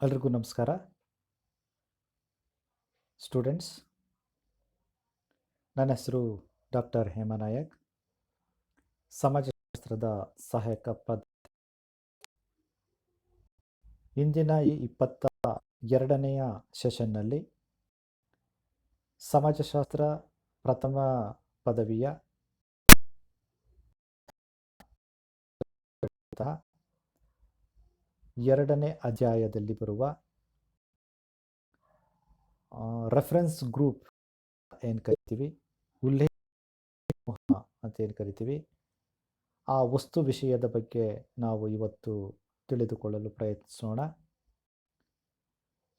ಎಲ್ರಿಗೂ ನಮಸ್ಕಾರ ಸ್ಟೂಡೆಂಟ್ಸ್. ನನ್ನ ಹೆಸರು ಡಾಕ್ಟರ್ ಹೇಮನಾಯಕ್, ಸಮಾಜಶಾಸ್ತ್ರದ ಸಹಾಯಕ ಇಂದಿನ ಈ 22ನೆಯ ಸೆಷನ್ನಲ್ಲಿ ಸಮಾಜಶಾಸ್ತ್ರ ಪ್ರಥಮ ಪದವಿಯ ಎರಡನೇ ಅಧ್ಯಾಯದಲ್ಲಿ ಬರುವ ರೆಫರೆನ್ಸ್ ಗ್ರೂಪ್ ಏನು ಕರಿತೀವಿ, ಉಲ್ಲೇಖ ಅಂತ ಏನು ಕರಿತೀವಿ, ಆ ವಸ್ತು ವಿಷಯದ ಬಗ್ಗೆ ನಾವು ಇವತ್ತು ತಿಳಿದುಕೊಳ್ಳಲು ಪ್ರಯತ್ನಿಸೋಣ.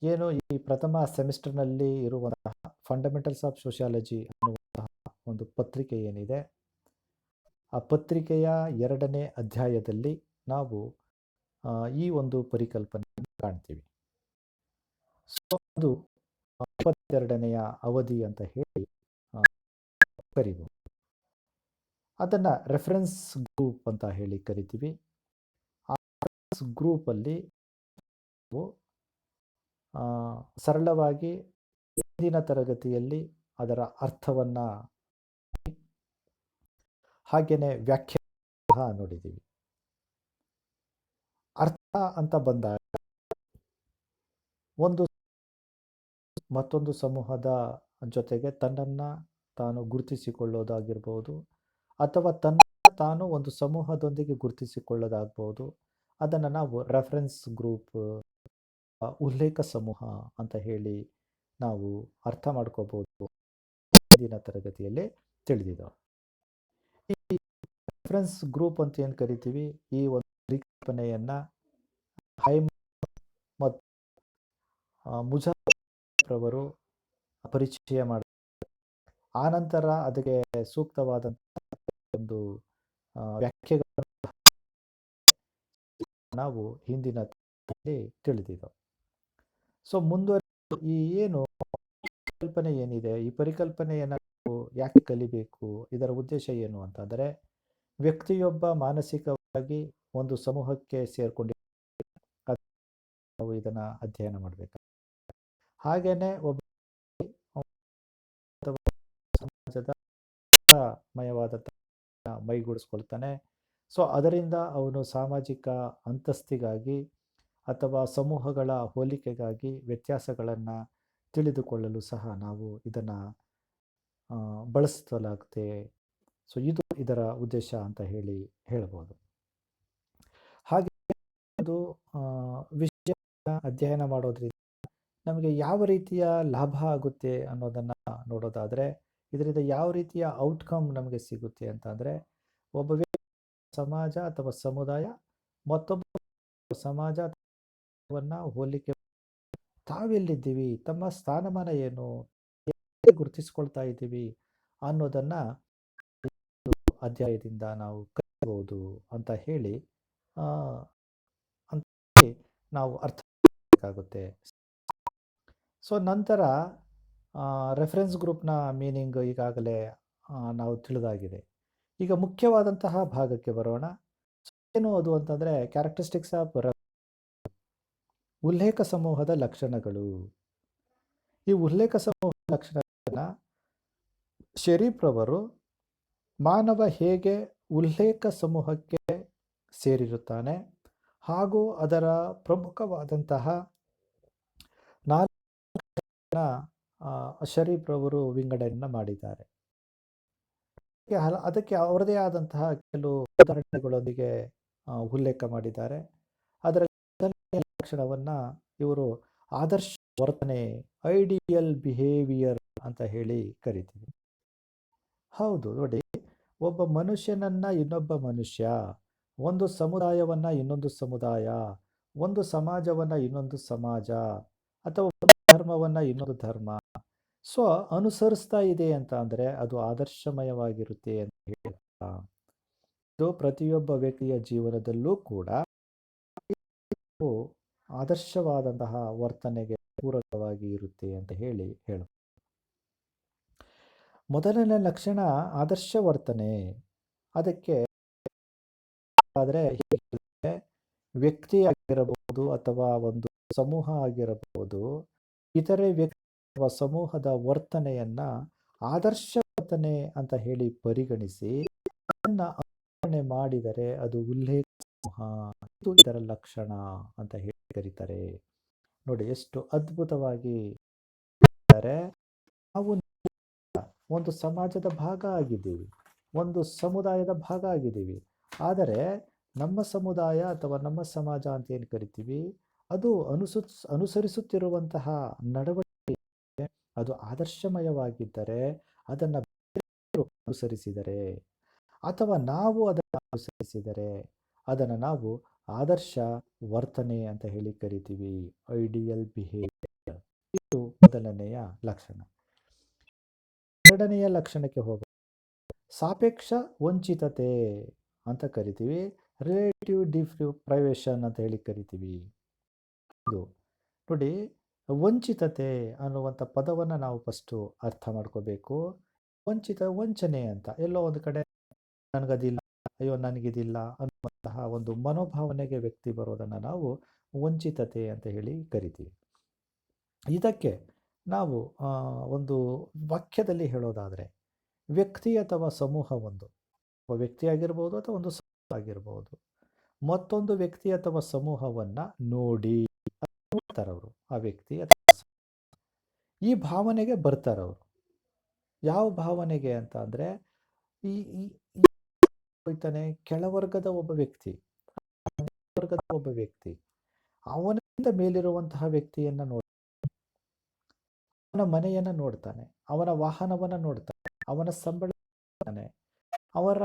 ಏನು ಈ ಪ್ರಥಮ ಸೆಮಿಸ್ಟರ್ನಲ್ಲಿ ಇರುವಂತಹ ಫಂಡಮೆಂಟಲ್ಸ್ ಆಫ್ ಸೋಷಿಯಾಲಜಿ ಅನ್ನುವಂತಹ ಒಂದು ಪತ್ರಿಕೆ ಏನಿದೆ, ಆ ಪತ್ರಿಕೆಯ ಎರಡನೇ ಅಧ್ಯಾಯದಲ್ಲಿ ನಾವು ಈ ಒಂದು ಪರಿಕಲ್ಪನೆಯನ್ನು ಕಾಣ್ತೀವಿ. ಸೊ ಅದು 22ನೆಯ ಅವಧಿ ಅಂತ ಹೇಳಿ ಕರಿಬಹುದು. ಅದನ್ನು ರೆಫರೆನ್ಸ್ ಗ್ರೂಪ್ ಅಂತ ಹೇಳಿ ಕರಿತೀವಿ. ಆ ರೆಫರೆನ್ಸ್ ಗ್ರೂಪಲ್ಲಿ ಸರಳವಾಗಿ ಹಿಂದಿನ ತರಗತಿಯಲ್ಲಿ ಅದರ ಅರ್ಥವನ್ನು ಹಾಗೆಯೇ ವ್ಯಾಖ್ಯಾನ ನೋಡಿದ್ದೀವಿ. ಅರ್ಥ ಅಂತ ಬಂದಾಗ ಒಂದು ಮತ್ತೊಂದು ಸಮೂಹದ ಜೊತೆಗೆ ತನ್ನನ್ನು ತಾನು ಗುರುತಿಸಿಕೊಳ್ಳೋದಾಗಿರ್ಬೋದು, ಅಥವಾ ತಾನು ಒಂದು ಸಮೂಹದೊಂದಿಗೆ ಗುರುತಿಸಿಕೊಳ್ಳೋದಾಗ್ಬೋದು. ಅದನ್ನು ನಾವು ರೆಫರೆನ್ಸ್ ಗ್ರೂಪ್, ಉಲ್ಲೇಖ ಸಮೂಹ ಅಂತ ಹೇಳಿ ನಾವು ಅರ್ಥ ಮಾಡ್ಕೋಬಹುದು. ಹಿಂದಿನ ತರಗತಿಯಲ್ಲಿ ತಿಳಿದಿದ್ದಾವೆ. ಈ ರೆಫರೆನ್ಸ್ ಗ್ರೂಪ್ ಅಂತ ಏನು ಕರಿತೀವಿ, ಈ ಒಂದು ಪರಿಕಲ್ಪನೆಯನ್ನು ಮತ್ತು ಮುಜಾಫರ್ ಪರಿಚಯ ಮಾಡಿದ್ದಾರೆ. ಆನಂತರ ಅದಕ್ಕೆ ಸೂಕ್ತವಾದಂತಹ ಒಂದು ವ್ಯಾಖ್ಯೆಗಳನ್ನು ನಾವು ಹಿಂದಿನ ತಿಳಿದಿದ್ದೇವೆ. ಸೊ ಮುಂದುವರೆದು ಈ ಏನು ಪರಿಕಲ್ಪನೆ ಏನಿದೆ, ಈ ಪರಿಕಲ್ಪನೆಯನ್ನು ನಾವು ಯಾಕೆ ಕಲಿಬೇಕು, ಇದರ ಉದ್ದೇಶ ಏನು ಅಂತಂದರೆ, ವ್ಯಕ್ತಿಯೊಬ್ಬ ಮಾನಸಿಕವಾಗಿ ಒಂದು ಸಮೂಹಕ್ಕೆ ಸೇರಿಕೊಂಡು ನಾವು ಇದನ್ನು ಅಧ್ಯಯನ ಮಾಡಬೇಕು. ಹಾಗೇನೆ ಒಬ್ಬ ಸಮಾಜದ ಮಯವಾದ ಮೈಗೂಡಿಸ್ಕೊಳ್ತಾನೆ. ಸೊ ಅದರಿಂದ ಅವನು ಸಾಮಾಜಿಕ ಅಂತಸ್ತಿಗಾಗಿ ಅಥವಾ ಸಮೂಹಗಳ ಹೋಲಿಕೆಗಾಗಿ ವ್ಯತ್ಯಾಸಗಳನ್ನು ತಿಳಿದುಕೊಳ್ಳಲು ಸಹ ನಾವು ಇದನ್ನು ಬಳಸಲಾಗುತ್ತೆ. ಸೊ ಇದು ಇದರ ಉದ್ದೇಶ ಅಂತ ಹೇಳ್ಬೋದು. ಹಾಗೆ ಒಂದು ವಿಷಯ ಅಧ್ಯಯನ ಮಾಡೋದ್ರಿಂದ ನಮಗೆ ಯಾವ ರೀತಿಯ ಲಾಭ ಆಗುತ್ತೆ ಅನ್ನೋದನ್ನು ನೋಡೋದಾದರೆ, ಇದರಿಂದ ಯಾವ ರೀತಿಯ ಔಟ್ಕಮ್ ನಮಗೆ ಸಿಗುತ್ತೆ ಅಂತ ಅಂದರೆ, ಒಬ್ಬ ವ್ಯಕ್ತಿ, ಸಮಾಜ ಅಥವಾ ಸಮುದಾಯ ಮತ್ತೊಬ್ಬ ಸಮಾಜವನ್ನು ಹೋಲಿಕೆ, ತಾವೆಲ್ಲಿದ್ದೀವಿ, ತಮ್ಮ ಸ್ಥಾನಮಾನ ಏನು, ಗುರುತಿಸ್ಕೊಳ್ತಾ ಇದ್ದೀವಿ ಅನ್ನೋದನ್ನು ಅಧ್ಯಾಯದಿಂದ ನಾವು ಕಲಿಯಬಹುದು ಅಂತ ಹೇಳಿ ನಾವು ಅರ್ಥ ಮಾಡಬೇಕಾಗುತ್ತೆ. ಸೊ ನಂತರ ರೆಫರೆನ್ಸ್ ಗ್ರೂಪ್ನ ಮೀನಿಂಗ್ ಈಗಾಗಲೇ ನಾವು ತಿಳಿದಾಗಿದೆ. ಈಗ ಮುಖ್ಯವಾದಂತಹ ಭಾಗಕ್ಕೆ ಬರೋಣ. ಏನು ಅದು ಅಂತಂದರೆ, ಕ್ಯಾರೆಕ್ಟರಿಸ್ಟಿಕ್ಸ್ ಆಫ್ ಉಲ್ಲೇಖ ಸಮೂಹದ ಲಕ್ಷಣಗಳು. ಈ ಉಲ್ಲೇಖ ಸಮೂಹದ ಲಕ್ಷಣಗಳನ್ನು ಶರೀಫ್ ರವರು ಮಾನವ ಹೇಗೆ ಉಲ್ಲೇಖ ಸಮೂಹಕ್ಕೆ ಸೇರಿರುತ್ತಾನೆ ಹಾಗೂ ಅದರ ಪ್ರಮುಖವಾದಂತಹ 4 ಶರೀಫ್ ರವರು ವಿಂಗಡಣೆಯನ್ನು ಮಾಡಿದ್ದಾರೆ. ಅದಕ್ಕೆ ಅವರದೇ ಆದಂತಹ ಕೆಲವು ಉದಾಹರಣೆಗಳೊಂದಿಗೆ ಉಲ್ಲೇಖ ಮಾಡಿದ್ದಾರೆ. ಅದರ ಲಕ್ಷಣವನ್ನು ಇವರು ಆದರ್ಶ ವರ್ತನೆ, ಐಡಿಯಲ್ ಬಿಹೇವಿಯರ್ ಅಂತ ಹೇಳಿ ಕರಿತೀವಿ. ಹೌದು, ನೋಡಿ, ಒಬ್ಬ ಮನುಷ್ಯನನ್ನ ಇನ್ನೊಬ್ಬ ಮನುಷ್ಯ, ಒಂದು ಸಮುದಾಯವನ್ನ ಇನ್ನೊಂದು ಸಮುದಾಯ, ಒಂದು ಸಮಾಜವನ್ನ ಇನ್ನೊಂದು ಸಮಾಜ, ಅಥವಾ ಒಂದು ಧರ್ಮವನ್ನ ಇನ್ನೊಂದು ಧರ್ಮ ಸೊ ಅನುಸರಿಸ್ತಾ ಇದೆ ಅಂತ ಅಂದರೆ ಅದು ಆದರ್ಶಮಯವಾಗಿರುತ್ತೆ ಅಂತ ಹೇಳಿ. ಇದು ಪ್ರತಿಯೊಬ್ಬ ವ್ಯಕ್ತಿಯ ಜೀವನದಲ್ಲೂ ಕೂಡ ಆದರ್ಶವಾದಂತಹ ವರ್ತನೆಗೆ ಪೂರಕವಾಗಿ ಇರುತ್ತೆ ಅಂತ ಹೇಳಿ ಮೊದಲನೇ ಲಕ್ಷಣ ಆದರ್ಶ ವರ್ತನೆ. ಅದಕ್ಕೆ ಆದರೆ ವ್ಯಕ್ತಿಯಾಗಿರಬಹುದು ಅಥವಾ ಒಂದು ಸಮೂಹ ಆಗಿರಬಹುದು, ಇತರೆ ವ್ಯಕ್ತಿ ಅಥವಾ ಸಮೂಹದ ವರ್ತನೆಯನ್ನ ಆದರ್ಶ ವರ್ತನೆ ಅಂತ ಹೇಳಿ ಪರಿಗಣಿಸಿ ಅದನ್ನ ಅನುಸರಣೆ ಮಾಡಿದರೆ ಅದು ಉಲ್ಲೇಖ ಸಮೂಹ, ಇದು ಇದರ ಲಕ್ಷಣ ಅಂತ ಹೇಳಿ ಕರೀತಾರೆ. ನೋಡಿ ಎಷ್ಟು ಅದ್ಭುತವಾಗಿ ಇದ್ದಾರೆ. ನಾವು ಒಂದು ಸಮಾಜದ ಭಾಗ ಆಗಿದ್ದೀವಿ, ಒಂದು ಸಮುದಾಯದ ಭಾಗ ಆಗಿದ್ದೀವಿ. ಆದರೆ ನಮ್ಮ ಸಮುದಾಯ ಅಥವಾ ನಮ್ಮ ಸಮಾಜ ಅಂತ ಏನು ಕರಿತೀವಿ, ಅದು ಅನುಸರಿಸುತ್ತಿರುವಂತಹ ನಡವಳಿಕೆ ಅದು ಆದರ್ಶಮಯವಾಗಿದ್ದರೆ ಅದನ್ನು ಅನುಸರಿಸಿದರೆ ಅಥವಾ ನಾವು ಅದನ್ನು ಅನುಸರಿಸಿದರೆ ಅದನ್ನು ನಾವು ಆದರ್ಶ ವರ್ತನೆ ಅಂತ ಹೇಳಿ ಕರಿತೀವಿ, ಐಡಿಯಲ್ ಬಿಹೇವಿಯರ್. ಇದು ಮೊದಲನೆಯ ಲಕ್ಷಣ. ಎರಡನೆಯ ಲಕ್ಷಣಕ್ಕೆ ಹೋಗ ಸಾಪೇಕ್ಷ ವಂಚಿತತೆ ಅಂತ ಕರಿತೀವಿ, ರಿಲೇಟಿವ್ ಡಿಪ್ರೈವೇಶನ್ ಅಂತ ಹೇಳಿ ಕರಿತೀವಿ. ಇದು ನೋಡಿ, ವಂಚಿತತೆ ಅನ್ನುವಂಥ ಪದವನ್ನು ನಾವು ಫಸ್ಟು ಅರ್ಥ ಮಾಡ್ಕೋಬೇಕು. ವಂಚನೆ ಅಂತ ಎಲ್ಲೋ ಒಂದು ಕಡೆ ನನಗದಿಲ್ಲ, ಅಯ್ಯೋ ನನಗಿದಿಲ್ಲ ಅನ್ನುವಂತಹ ಒಂದು ಮನೋಭಾವನೆಗೆ ವ್ಯಕ್ತಿ ಬರೋದನ್ನು ನಾವು ವಂಚಿತತೆ ಅಂತ ಹೇಳಿ ಕರಿತೀವಿ. ಇದಕ್ಕೆ ನಾವು ಒಂದು ವಾಕ್ಯದಲ್ಲಿ ಹೇಳೋದಾದರೆ, ವ್ಯಕ್ತಿ ಅಥವಾ ಸಮೂಹ ಒಬ್ಬ ವ್ಯಕ್ತಿ ಆಗಿರ್ಬೋದು ಅಥವಾ ಒಂದು ಸಮೂಹ ಆಗಿರ್ಬೋದು, ಮತ್ತೊಂದು ವ್ಯಕ್ತಿ ಅಥವಾ ಸಮೂಹವನ್ನು ನೋಡ್ತಾರವರು, ಆ ವ್ಯಕ್ತಿ ಅಥವಾ ಈ ಭಾವನೆಗೆ ಬರ್ತಾರವರು. ಯಾವ ಭಾವನೆಗೆ ಅಂತ ಅಂದರೆ, ಈ ಹೋಗ್ತಾನೆ ಕೆಳವರ್ಗದ ಒಬ್ಬ ವ್ಯಕ್ತಿ ಅವನಿಂದ ಮೇಲಿರುವಂತಹ ವ್ಯಕ್ತಿಯನ್ನು ಅವನ ಮನೆಯನ್ನು ನೋಡ್ತಾನೆ, ಅವನ ವಾಹನವನ್ನು ನೋಡ್ತಾನೆ, ಅವನ ಸಂಬಳ ನೋಡ್ತಾನೆ, ಅವರ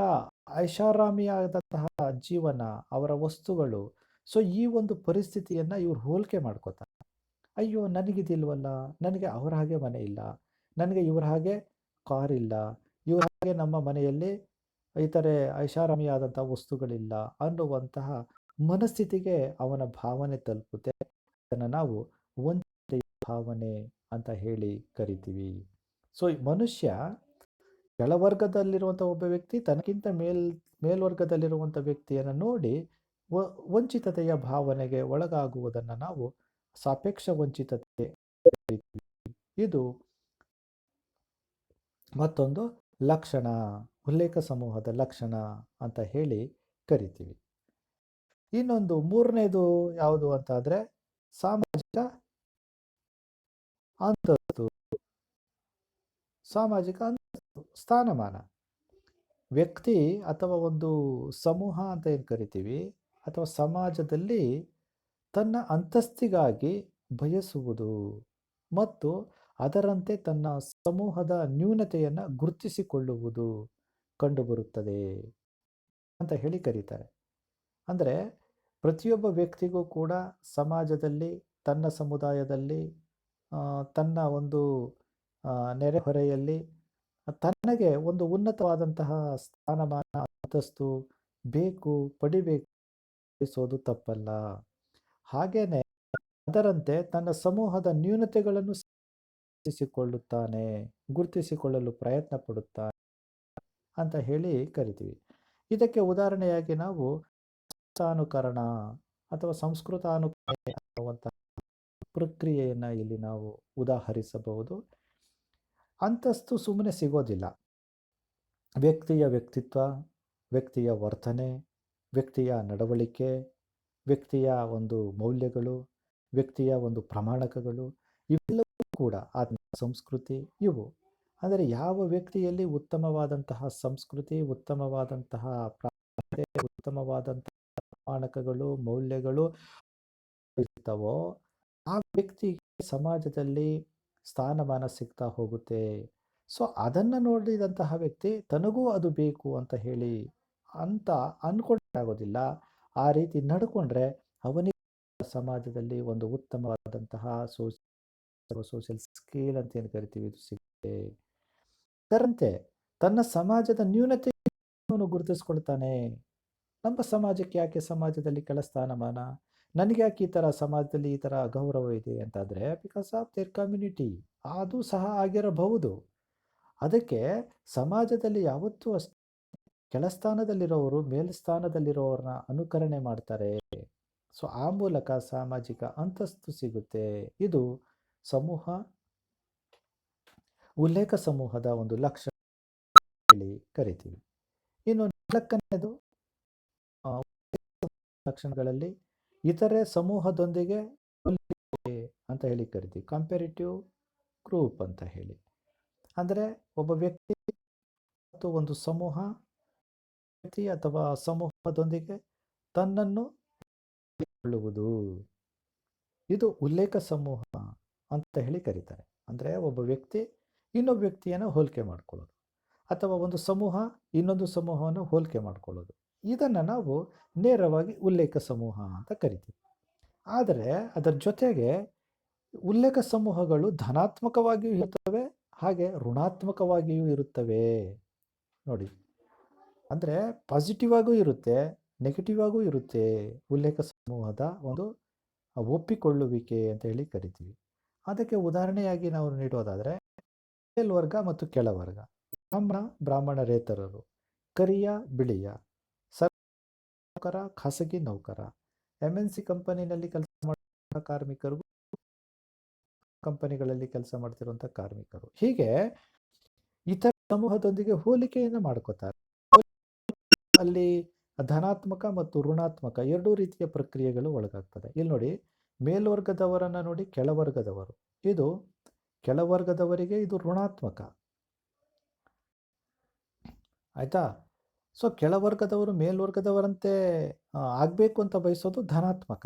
ಐಷಾರಾಮಿಯಾದಂತಹ ಜೀವನ, ಅವರ ವಸ್ತುಗಳು. ಸೊ ಈ ಒಂದು ಪರಿಸ್ಥಿತಿಯನ್ನು ಇವ್ರು ಹೋಲಿಕೆ ಮಾಡ್ಕೋತಾರೆ. ಅಯ್ಯೋ ನನಗಿದಿಲ್ವಲ್ಲ, ನನಗೆ ಅವರ ಹಾಗೆ ಮನೆ ಇಲ್ಲ, ನನಗೆ ಇವ್ರ ಹಾಗೆ ಕಾರ್ ಇಲ್ಲ, ಇವ್ರ ಹಾಗೆ ನಮ್ಮ ಮನೆಯಲ್ಲಿ ಇತರೆ ಐಷಾರಾಮಿಯಾದಂತಹ ವಸ್ತುಗಳಿಲ್ಲ ಅನ್ನುವಂತಹ ಮನಸ್ಥಿತಿಗೆ ಅವನ ಭಾವನೆ ತಲುಪುತ್ತೆ. ಅದನ್ನು ನಾವು ವಂಚನೆಯ ಭಾವನೆ ಅಂತ ಹೇಳಿ ಕರಿತೀವಿ. ಸೊ ಮನುಷ್ಯ ಕೆಳವರ್ಗದಲ್ಲಿರುವಂಥ ಒಬ್ಬ ವ್ಯಕ್ತಿ ತನಗಿಂತ ಮೇಲ್ವರ್ಗದಲ್ಲಿರುವಂಥ ವ್ಯಕ್ತಿಯನ್ನು ನೋಡಿ ವಂಚಿತತೆಯ ಭಾವನೆಗೆ ಒಳಗಾಗುವುದನ್ನು ನಾವು ಸಾಪೇಕ್ಷ ವಂಚಿತತೆ ಕರಿತೀವಿ. ಇದು ಮತ್ತೊಂದು ಲಕ್ಷಣ, ಉಲ್ಲೇಖ ಸಮೂಹದ ಲಕ್ಷಣ ಅಂತ ಹೇಳಿ ಕರಿತೀವಿ. ಇನ್ನೊಂದು ಮೂರನೇದು ಯಾವುದು ಅಂತ ಅಂದರೆ ಸಾಮಾಜಿಕ ಅಂತಸ್ತು. ಸಾಮಾಜಿಕ ಅಂತಸ್ತು, ಸ್ಥಾನಮಾನ. ವ್ಯಕ್ತಿ ಅಥವಾ ಒಂದು ಸಮೂಹ ಅಂತ ಏನು ಕರಿತೀವಿ ಅಥವಾ ಸಮಾಜದಲ್ಲಿ ತನ್ನ ಅಂತಸ್ತಿಗಾಗಿ ಬಯಸುವುದು ಮತ್ತು ಅದರಂತೆ ತನ್ನ ಸಮೂಹದ ನ್ಯೂನತೆಯನ್ನು ಗುರುತಿಸಿಕೊಳ್ಳುವುದು ಕಂಡುಬರುತ್ತದೆ ಅಂತ ಹೇಳಿ ಕರೀತಾರೆ. ಅಂದರೆ ಪ್ರತಿಯೊಬ್ಬ ವ್ಯಕ್ತಿಗೂ ಕೂಡ ಸಮಾಜದಲ್ಲಿ, ತನ್ನ ಸಮುದಾಯದಲ್ಲಿ, ತನ್ನ ಒಂದು ನೆರೆಹೊರೆಯಲ್ಲಿ ತನಗೆ ಒಂದು ಉನ್ನತವಾದಂತಹ ಸ್ಥಾನಮಾನ, ಅಂತಸ್ತು ಬೇಕು, ಪಡಿಬೇಕು ತಪ್ಪಲ್ಲ. ಹಾಗೇನೆ ಅದರಂತೆ ತನ್ನ ಸಮೂಹದ ನ್ಯೂನತೆಗಳನ್ನು ಗುರುತಿಸಿಕೊಳ್ಳಲು ಪ್ರಯತ್ನ ಪಡುತ್ತಾನೆ ಅಂತ ಹೇಳಿ ಕರಿತೀವಿ. ಇದಕ್ಕೆ ಉದಾಹರಣೆಯಾಗಿ ನಾವು ಸಂಸ್ಕೃತಾನುಕರಣ ಅಥವಾ ಸಂಸ್ಕೃತಾನುಕರಣೆ ಅನ್ನುವಂತಹ ಪ್ರಕ್ರಿಯೆಯನ್ನು ಇಲ್ಲಿ ನಾವು ಉದಾಹರಿಸಬಹುದು. ಅಂತಸ್ತು ಸುಮ್ಮನೆ ಸಿಗೋದಿಲ್ಲ. ವ್ಯಕ್ತಿಯ ವ್ಯಕ್ತಿತ್ವ, ವ್ಯಕ್ತಿಯ ವರ್ತನೆ, ವ್ಯಕ್ತಿಯ ನಡವಳಿಕೆ, ವ್ಯಕ್ತಿಯ ಒಂದು ಮೌಲ್ಯಗಳು, ವ್ಯಕ್ತಿಯ ಒಂದು ಪ್ರಮಾಣಕಗಳು, ಇವೆಲ್ಲವೂ ಕೂಡ ಆತ್ಮ ಸಂಸ್ಕೃತಿ. ಇವು ಅಂದರೆ ಯಾವ ವ್ಯಕ್ತಿಯಲ್ಲಿ ಉತ್ತಮವಾದಂತಹ ಸಂಸ್ಕೃತಿ, ಉತ್ತಮವಾದಂತಹ ಉತ್ತಮವಾದಂತಹ ಪ್ರಮಾಣಕಗಳು, ಮೌಲ್ಯಗಳು ಇರ್ತವೋ ಆ ವ್ಯಕ್ತಿಗೆ ಸಮಾಜದಲ್ಲಿ ಸ್ಥಾನಮಾನ ಸಿಗ್ತಾ ಹೋಗುತ್ತೆ. ಸೊ ಅದನ್ನು ನೋಡಿದಂತಹ ವ್ಯಕ್ತಿ ತನಗೂ ಅದು ಬೇಕು ಅಂತ ಹೇಳಿ ಅನ್ಕೊಂಡಾಗೋದಿಲ್ಲ. ಆ ರೀತಿ ನಡ್ಕೊಂಡ್ರೆ ಅವನಿಗೆ ಸಮಾಜದಲ್ಲಿ ಒಂದು ಉತ್ತಮವಾದಂತಹ ಸೋಷಿಯಲ್ ಸ್ಕೇಲ್ ಅಂತ ಏನು ಕರಿತೀವಿ ಇದು ಸಿಗುತ್ತೆ. ಅದರಂತೆ ತನ್ನ ಸಮಾಜದ ನ್ಯೂನತೆ ಅವನು ಗುರುತಿಸ್ಕೊಳ್ತಾನೆ. ನಮ್ಮ ಸಮಾಜಕ್ಕೆ ಯಾಕೆ ಸಮಾಜದಲ್ಲಿ ಕೆಳ ಸ್ಥಾನಮಾನ, ನನಗೆ ಯಾಕೆ ಈ ಥರ ಸಮಾಜದಲ್ಲಿ ಈ ಥರ ಗೌರವ ಇದೆ ಅಂತಾದರೆ ಬಿಕಾಸ್ ಆಫ್ ದೇರ್ ಕಮ್ಯುನಿಟಿ. ಅದು ಸಹ ಆಗಿರಬಹುದು. ಅದಕ್ಕೆ ಸಮಾಜದಲ್ಲಿ ಯಾವತ್ತೂ ಕೆಳಸ್ಥಾನದಲ್ಲಿರೋರು ಮೇಲ್ಸ್ಥಾನದಲ್ಲಿರೋರನ್ನ ಅನುಕರಣೆ ಮಾಡ್ತಾರೆ. ಸೊ ಆ ಮೂಲಕ ಸಾಮಾಜಿಕ ಅಂತಸ್ತು ಸಿಗುತ್ತೆ. ಇದು ಸಮೂಹ ಉಲ್ಲೇಖ ಸಮೂಹದ ಒಂದು ಲಕ್ಷಣ ಹೇಳಿ ಕರಿತೀವಿ. ಇನ್ನು 4ನೇದು ಲಕ್ಷಣಗಳಲ್ಲಿ ಇತರೆ ಸಮೂಹದೊಂದಿಗೆ ಹೋಲಿಕೆ ಅಂತ ಹೇಳಿ ಕರಿತೀವಿ. ಕಂಪ್ಯಾರಿಟಿವ್ ಗ್ರೂಪ್ ಅಂತ ಹೇಳಿ. ಅಂದರೆ ಒಬ್ಬ ವ್ಯಕ್ತಿ ಮತ್ತು ಒಂದು ಸಮೂಹ ವ್ಯಕ್ತಿ ಅಥವಾ ಸಮೂಹದೊಂದಿಗೆ ತನ್ನನ್ನು ಕೊಳ್ಳುವುದು, ಇದು ಉಲ್ಲೇಖ ಸಮೂಹ ಅಂತ ಹೇಳಿ ಕರೀತಾರೆ. ಅಂದರೆ ಒಬ್ಬ ವ್ಯಕ್ತಿ ಇನ್ನೊಬ್ಬ ವ್ಯಕ್ತಿಯನ್ನು ಹೋಲಿಕೆ ಮಾಡ್ಕೊಳ್ಳೋದು ಅಥವಾ ಒಂದು ಸಮೂಹ ಇನ್ನೊಂದು ಸಮೂಹವನ್ನು ಹೋಲಿಕೆ ಮಾಡ್ಕೊಳ್ಳೋದು, ಇದನ್ನು ನಾವು ನೇರವಾಗಿ ಉಲ್ಲೇಖ ಸಮೂಹ ಅಂತ ಕರಿತೀವಿ. ಆದರೆ ಅದರ ಜೊತೆಗೆ ಉಲ್ಲೇಖ ಸಮೂಹಗಳು ಧನಾತ್ಮಕವಾಗಿಯೂ ಇರುತ್ತವೆ, ಹಾಗೆ ಋಣಾತ್ಮಕವಾಗಿಯೂ ಇರುತ್ತವೆ. ನೋಡಿ, ಅಂದರೆ ಪಾಸಿಟಿವ್ ಆಗೂ ಇರುತ್ತೆ, ನೆಗೆಟಿವ್ ಆಗೂ ಇರುತ್ತೆ. ಉಲ್ಲೇಖ ಸಮೂಹದ ಒಂದು ಒಪ್ಪಿಕೊಳ್ಳುವಿಕೆ ಅಂತ ಹೇಳಿ ಕರಿತೀವಿ. ಅದಕ್ಕೆ ಉದಾಹರಣೆಯಾಗಿ ನಾವು ನೀಡೋದಾದರೆ ಮೇಲ್ವರ್ಗ ಮತ್ತು ಕೆಳವರ್ಗ, ಬ್ರಾಹ್ಮಣರೇತರರು, ಕರಿಯ ಬಿಳಿಯ, ನೌಕರ ಖಾಸಗಿ ನೌಕರ, MNC ಕಂಪನಿನಲ್ಲಿ ಕೆಲಸ ಮಾಡುವ ಕಾರ್ಮಿಕರು, ಕಂಪನಿಗಳಲ್ಲಿ ಕೆಲಸ ಮಾಡ್ತಿರುವಂಥ ಕಾರ್ಮಿಕರು, ಹೀಗೆ ಇತರ ಸಮೂಹದೊಂದಿಗೆ ಹೋಲಿಕೆಯನ್ನು ಮಾಡ್ಕೋತಾರೆ. ಅಲ್ಲಿ ಧನಾತ್ಮಕ ಮತ್ತು ಋಣಾತ್ಮಕ ಎರಡೂ ರೀತಿಯ ಪ್ರಕ್ರಿಯೆಗಳು ಒಳಗಾಗ್ತದೆ. ಇಲ್ಲಿ ನೋಡಿ, ಮೇಲ್ವರ್ಗದವರನ್ನು ನೋಡಿ, ಕೆಳವರ್ಗದವರು, ಇದು ಕೆಳವರ್ಗದವರಿಗೆ ಇದು ಋಣಾತ್ಮಕ, ಆಯಿತಾ. ಸೊ ಕೆಳವರ್ಗದವರು ಮೇಲ್ವರ್ಗದವರಂತೆ ಆಗಬೇಕು ಅಂತ ಬಯಸೋದು ಧನಾತ್ಮಕ.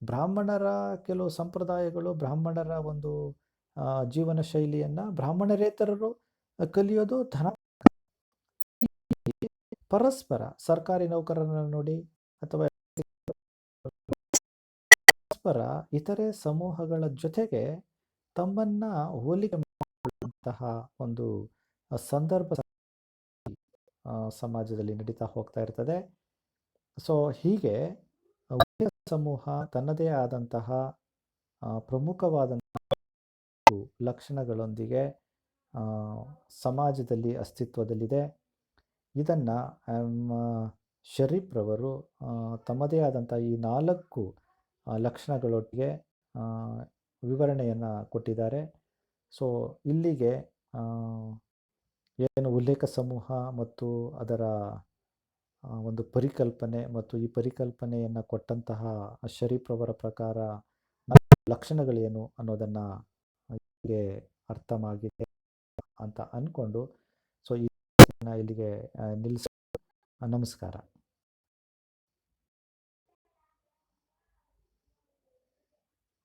ಬ್ರಾಹ್ಮಣರ ಕೆಲವು ಸಂಪ್ರದಾಯಗಳು, ಬ್ರಾಹ್ಮಣರ ಒಂದು ಜೀವನ ಶೈಲಿಯನ್ನು ಬ್ರಾಹ್ಮಣರೇತರರು ಕಲಿಯೋದು ಧನಾತ್ಮಕ. ಪರಸ್ಪರ ಸರ್ಕಾರಿ ನೌಕರರನ್ನು ನೋಡಿ ಅಥವಾ ಪರಸ್ಪರ ಇತರೆ ಸಮೂಹಗಳ ಜೊತೆಗೆ ತಮ್ಮನ್ನ ಹೋಲಿಕೆ ಮಾಡುವಂತಹ ಒಂದು ಸಂದರ್ಭ ಸಮಾಜದಲ್ಲಿ ನಡೀತಾ ಹೋಗ್ತಾ ಇರ್ತದೆ. ಸೊ ಹೀಗೆ ಸಮೂಹ ತನ್ನದೇ ಆದಂತಹ ಪ್ರಮುಖವಾದಂತಹ ಲಕ್ಷಣಗಳೊಂದಿಗೆ ಸಮಾಜದಲ್ಲಿ ಅಸ್ತಿತ್ವದಲ್ಲಿದೆ. ಇದನ್ನು ಶರೀಫ್ ರವರು ತಮ್ಮದೇ ಆದಂಥ ಈ 4 ಲಕ್ಷಣಗಳೊಟ್ಟಿಗೆ ವಿವರಣೆಯನ್ನು ಕೊಟ್ಟಿದ್ದಾರೆ. ಸೊ ಇಲ್ಲಿಗೆ ಏನು ಉಲ್ಲೇಖ ಸಮೂಹ ಮತ್ತು ಅದರ ಒಂದು ಪರಿಕಲ್ಪನೆ ಮತ್ತು ಈ ಪರಿಕಲ್ಪನೆಯನ್ನು ಕೊಟ್ಟಂತಹ ಶರೀಫ್ ರವರ ಪ್ರಕಾರ ಲಕ್ಷಣಗಳೇನು ಅನ್ನೋದನ್ನು ಅರ್ಥವಾಗಿದೆ ಅಂತ ಅಂದ್ಕೊಂಡು ಸೊ ಇಲ್ಲಿಗೆ ನಿಲ್ಲಿಸ. ನಮಸ್ಕಾರ.